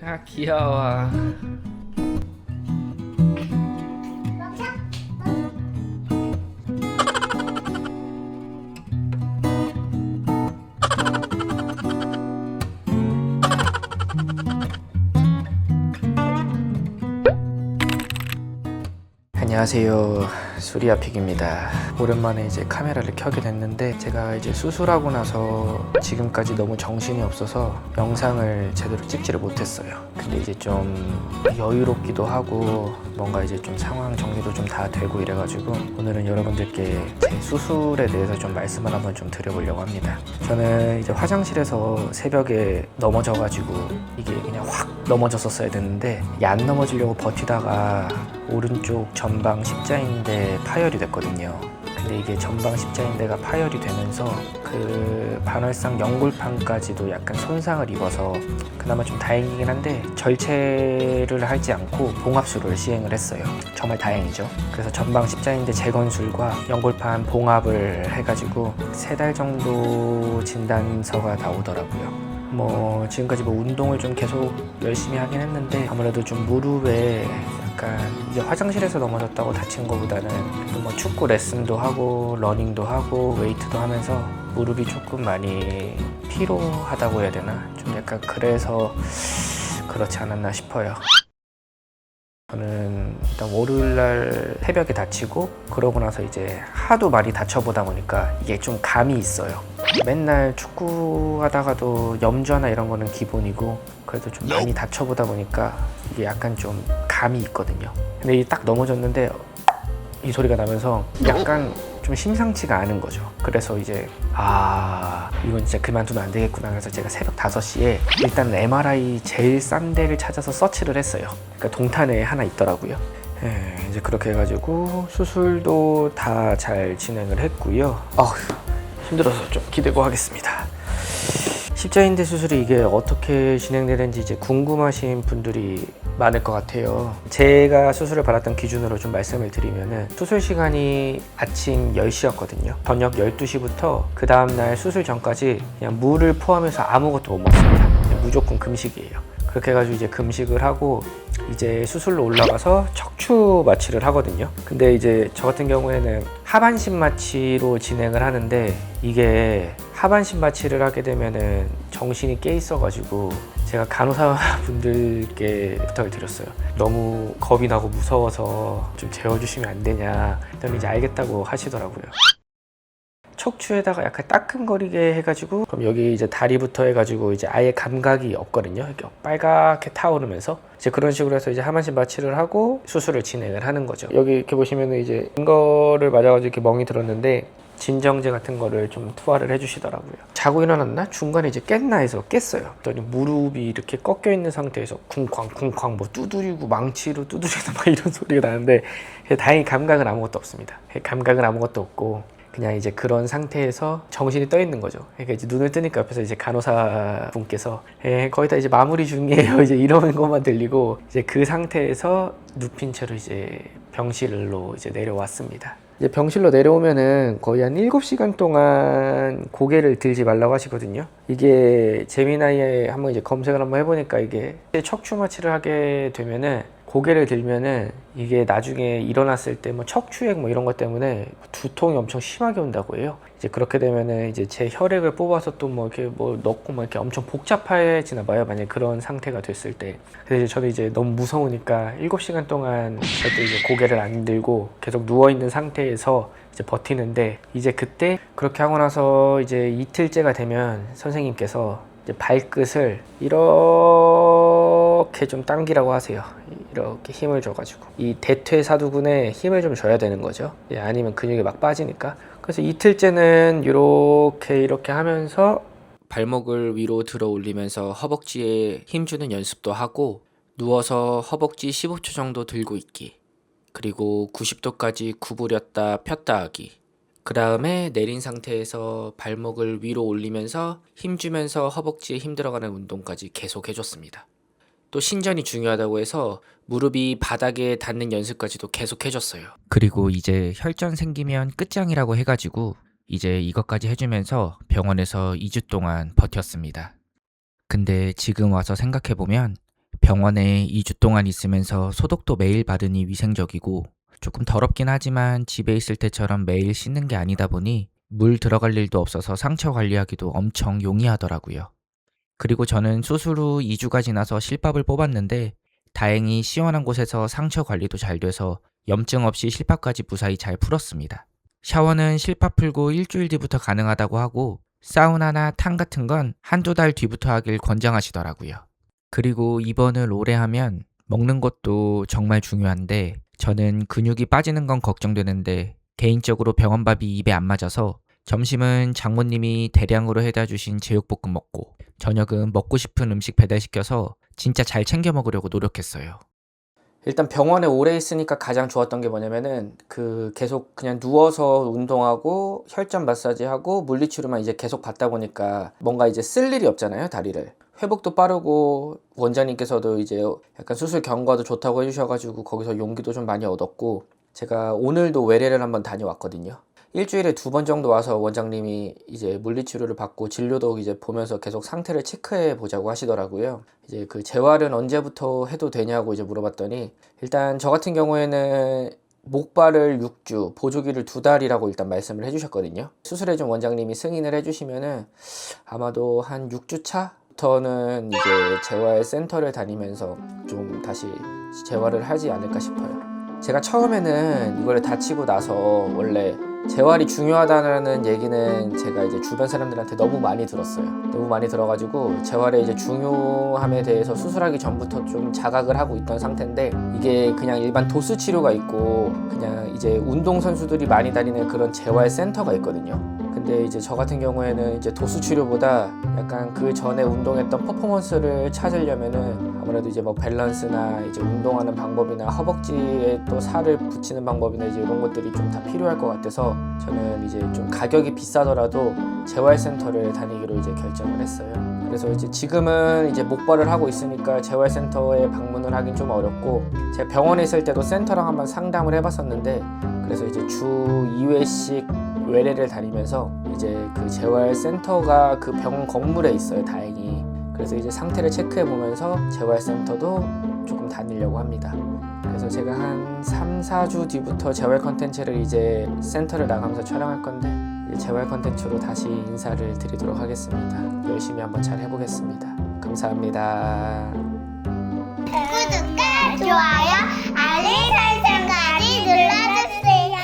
아 귀여워. 안녕하세요, 수리아픽입니다. 오랜만에 이제 카메라를 켜게 됐는데 제가 이제 수술하고 나서 지금까지 너무 정신이 없어서 영상을 제대로 찍지를 못했어요. 근데 이제 좀 여유롭기도 하고 뭔가 이제 좀 상황 정리도 좀 다 되고 이래가지고 오늘은 여러분들께 제 수술에 대해서 좀 말씀을 한번 좀 드려보려고 합니다. 저는 이제 화장실에서 새벽에 넘어져가지고 이게 그냥 확 넘어졌었어야 됐는데 이게 안 넘어지려고 버티다가 오른쪽 전방 십자인대 파열이 됐거든요. 근데 이게 전방 십자인대가 파열이 되면서 그 반월상 연골판까지도 약간 손상을 입어서 그나마 좀 다행이긴 한데 절체를 하지 않고 봉합술을 시행을 했어요. 정말 다행이죠. 그래서 전방 십자인대 재건술과 연골판 봉합을 해가지고 3달 정도 진단서가 나오더라고요. 지금까지 운동을 좀 계속 열심히 하긴 했는데 아무래도 좀 무릎에 약간 이게 화장실에서 넘어졌다고 다친 거보다는 축구 레슨도 하고 러닝도 하고 웨이트도 하면서 무릎이 조금 많이 피로하다고 해야 되나? 좀 약간 그래서 그렇지 않았나 싶어요. 저는 일단 월요일날 새벽에 다치고 그러고 나서 이제 하도 많이 다쳐보다 보니까 이게 좀 감이 있어요. 맨날 축구하다가도 염좌나 이런 거는 기본이고 그래도 좀 많이 다쳐보다 보니까 이게 약간 좀 감이 있거든요. 근데 이게 딱 넘어졌는데 이 소리가 나면서 약간 좀 심상치가 않은 거죠. 그래서 이제 이건 진짜 그만두면 안 되겠구나. 그래서 제가 새벽 5시에 일단 MRI 제일 싼 데를 찾아서 서치를 했어요. 그러니까 동탄에 하나 있더라고요. 이제 그렇게 해가지고 수술도 다 잘 진행을 했고요. 힘들어서 좀 기대고 하겠습니다. 십자인대 수술이 이게 어떻게 진행되는지 이제 궁금하신 분들이 많을 것 같아요. 제가 수술을 받았던 기준으로 좀 말씀을 드리면은 수술 시간이 아침 10시였거든요. 저녁 12시부터 그 다음날 수술 전까지 그냥 물을 포함해서 아무것도 못 먹습니다. 무조건 금식이에요. 그렇게 해가지고 이제 금식을 하고 이제 수술로 올라가서 척추 마취를 하거든요. 근데 이제 저 같은 경우에는 하반신 마취로 진행을 하는데 이게 하반신 마취를 하게 되면은 정신이 깨 있어가지고 제가 간호사 분들께 부탁을 드렸어요. 너무 겁이 나고 무서워서 좀 재워주시면 안 되냐. 그다음에 이제 알겠다고 하시더라고요. 척추에다가 약간 따끔거리게 해가지고 그럼 여기 이제 다리부터 해가지고 이제 아예 감각이 없거든요. 이렇게 빨갛게 타오르면서 이제 그런 식으로 해서 이제 하반신 마취를 하고 수술을 진행을 하는 거죠. 여기 이렇게 보시면은 이제 이거를 맞아가지고 이렇게 멍이 들었는데 진정제 같은 거를 좀 투하를 해주시더라고요. 자고 일어났나? 중간에 이제 깼나 해서 깼어요. 그랬더니 무릎이 이렇게 꺾여 있는 상태에서 쿵쾅쿵쾅 두드리고 망치로 두드리는 막 이런 소리가 나는데 다행히 감각은 아무것도 없습니다. 감각은 아무것도 없고 그냥 이제 그런 상태에서 정신이 떠 있는 거죠. 그러니까 이제 눈을 뜨니까 옆에서 이제 간호사 분께서 거의 다 이제 마무리 중이에요. 이제 이러는 것만 들리고 이제 그 상태에서 눕힌 채로 이제 병실로 이제 내려왔습니다. 이제 병실로 내려오면은 거의 한 7시간 동안 고개를 들지 말라고 하시거든요. 이게 재미나이에 한번 이제 검색을 한번 해보니까 이게 척추 마취를 하게 되면은 고개를 들면은 이게 나중에 일어났을 때 척추액 이런 것 때문에 두통이 엄청 심하게 온다고 해요. 이제 그렇게 되면은 이제 제 혈액을 뽑아서 또 이렇게 넣고 이렇게 엄청 복잡해지나 봐요. 만약에 그런 상태가 됐을 때. 그래서 저는 이제 너무 무서우니까 7시간 동안 절대 이제 고개를 안 들고 계속 누워 있는 상태에서 이제 버티는데 이제 그때 그렇게 하고 나서 이제 이틀째가 되면 선생님께서 이제 발끝을 이렇게 좀 당기라고 하세요. 이렇게 힘을 줘가지고 이 대퇴사두근에 힘을 좀 줘야 되는 거죠. 아니면 근육이 막 빠지니까. 그래서 이틀째는 이렇게 하면서 발목을 위로 들어 올리면서 허벅지에 힘주는 연습도 하고 누워서 허벅지 15초 정도 들고 있기, 그리고 90도까지 구부렸다 폈다 하기, 그 다음에 내린 상태에서 발목을 위로 올리면서 힘주면서 허벅지에 힘 들어가는 운동까지 계속 해줬습니다. 또 신전이 중요하다고 해서 무릎이 바닥에 닿는 연습까지도 계속 해줬어요. 그리고 이제 혈전 생기면 끝장이라고 해가지고 이제 이것까지 해주면서 병원에서 2주 동안 버텼습니다. 근데 지금 와서 생각해보면 병원에 2주 동안 있으면서 소독도 매일 받으니 위생적이고 조금 더럽긴 하지만 집에 있을 때처럼 매일 씻는 게 아니다 보니 물 들어갈 일도 없어서 상처 관리하기도 엄청 용이하더라고요. 그리고 저는 수술 후 2주가 지나서 실밥을 뽑았는데 다행히 시원한 곳에서 상처 관리도 잘 돼서 염증 없이 실밥까지 무사히 잘 풀었습니다. 샤워는 실밥 풀고 일주일 뒤부터 가능하다고 하고 사우나나 탕 같은 건 한두 달 뒤부터 하길 권장하시더라고요. 그리고 입원을 오래 하면 먹는 것도 정말 중요한데 저는 근육이 빠지는 건 걱정되는데 개인적으로 병원밥이 입에 안 맞아서 점심은 장모님이 대량으로 해다 주신 제육볶음 먹고 저녁은 먹고 싶은 음식 배달시켜서 진짜 잘 챙겨 먹으려고 노력했어요. 일단 병원에 오래 있으니까 가장 좋았던 게 뭐냐면은 계속 그냥 누워서 운동하고 혈전 마사지하고 물리치료만 이제 계속 받다 보니까 뭔가 이제 쓸 일이 없잖아요, 다리를. 회복도 빠르고 원장님께서도 이제 약간 수술 경과도 좋다고 해주셔가지고 거기서 용기도 좀 많이 얻었고, 제가 오늘도 외래를 한번 다녀왔거든요. 일주일에 2번 정도 와서 원장님이 이제 물리치료를 받고 진료도 이제 보면서 계속 상태를 체크해 보자고 하시더라고요. 이제 그 재활은 언제부터 해도 되냐고 이제 물어봤더니, 일단 저 같은 경우에는 목발을 6주, 보조기를 2달이라고 일단 말씀을 해주셨거든요. 수술해준 원장님이 승인을 해주시면은 아마도 한 6주 차부터는 이제 재활센터를 다니면서 좀 다시 재활을 하지 않을까 싶어요. 제가 처음에는 이걸 다치고 나서 원래 재활이 중요하다는 얘기는 제가 이제 주변 사람들한테 너무 많이 들었어요. 너무 많이 들어가지고 재활의 이제 중요함에 대해서 수술하기 전부터 좀 자각을 하고 있던 상태인데, 이게 그냥 일반 도수 치료가 있고 그냥 이제 운동선수들이 많이 다니는 그런 재활센터가 있거든요. 근데 이제 저 같은 경우에는 이제 도수 치료보다 약간 그 전에 운동했던 퍼포먼스를 찾으려면은 아무래도 이제 뭐 밸런스나 이제 운동하는 방법이나 허벅지에 또 살을 붙이는 방법이나 이제 이런 것들이 좀 다 필요할 것 같아서 저는 이제 좀 가격이 비싸더라도 재활센터를 다니기로 이제 결정을 했어요. 그래서 이제 지금은 이제 목발을 하고 있으니까 재활센터에 방문을 하긴 좀 어렵고, 제가 병원에 있을 때도 센터랑 한번 상담을 해봤었는데, 그래서 이제 주 2회씩 외래를 다니면서 이제 그 재활센터가 그 병원 건물에 있어요, 다행히. 그래서 이제 상태를 체크해 보면서 재활센터도 조금 다니려고 합니다. 그래서 제가 한 3, 4주 뒤부터 재활 컨텐츠를 이제 센터를 나가면서 촬영할 건데, 이제 재활 컨텐츠로 다시 인사를 드리도록 하겠습니다. 열심히 한번 잘 해보겠습니다. 감사합니다. 구독과 좋아요, 알림 설정까지 눌러주세요.